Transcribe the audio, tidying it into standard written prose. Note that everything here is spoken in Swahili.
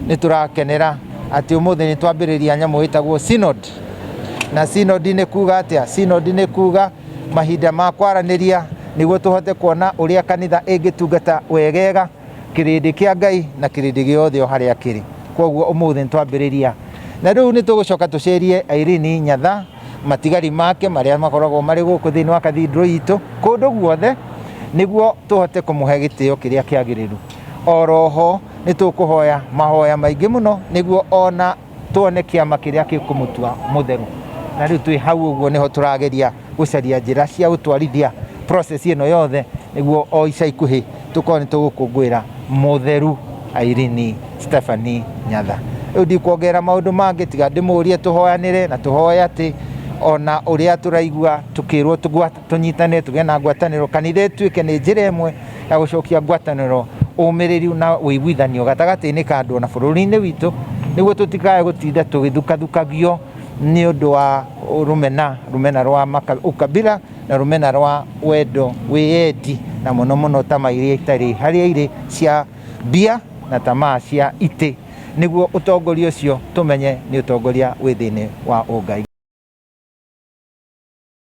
nĩ tũrakenera atĩ ũmũthĩ nĩ twambĩrĩria nyamũ ĩtagwo synod, na synod nĩ kuga atĩa? Synod nĩ kuga mahinda ma kwaranĩria nĩguo tũhote kuona ũrĩa kanitha ĩngĩtungata wegega kĩrĩndĩ kĩa Ngai na kĩrĩndĩ gĩothe o harĩa kĩrĩ. Koguo ũmũthĩ nĩ twambĩrĩria, na rĩu nĩ tũgũcoka tũcerie Irene Nyatha matigari make marĩa makoragwo marĩ gũkũ thĩinĩ wa cathedral itũ kũndũ guothe, nĩguo tũhote kũmũhe gĩtĩo kĩrĩa kĩagĩrĩru. Oroho nĩ tũkũhoya mahoya maingĩ mũno nĩguo ona tuone kĩama kĩrĩa gĩkũmũtua mũtheru. Na rĩu twĩ hau ũguo nĩho tũrageria gũcaria njĩra cia gũtwarithia process ĩno yothe nĩguo o ica ikuhĩ tũkorwo nĩ tũgũkũngũĩra mũtheru Irene Stephanie Nyatha. Rĩu ndikuongerera maũndũ mangĩ tiga ndĩmũrie tũhoyanĩre na tũhoya atĩ ona ũrĩa tũraigua tũkĩrwo tũnyitane tũgĩe na ngwatanĩro, kanitha ĩtuĩke nĩ njĩra ĩmwe ya gũcokia ngwatanĩro, ũmĩrĩru na ũiguithanio gatagatĩ-inĩ ka andũ na bũrũri-inĩ witũ, nĩguo tũtikae gũtinda tũgĩthukathukagio nĩ ũndũ wa rũmena rwa ũkabira na rũmena rwa wendo wĩyendi, na mũno mũno tamaa iria itarĩ harĩa irĩ cia mbia na tamaa cia itĩ, nĩguo ũtongoria ũcio tũmenye nĩ ũtongoria wĩ thĩinĩ wa ũngai.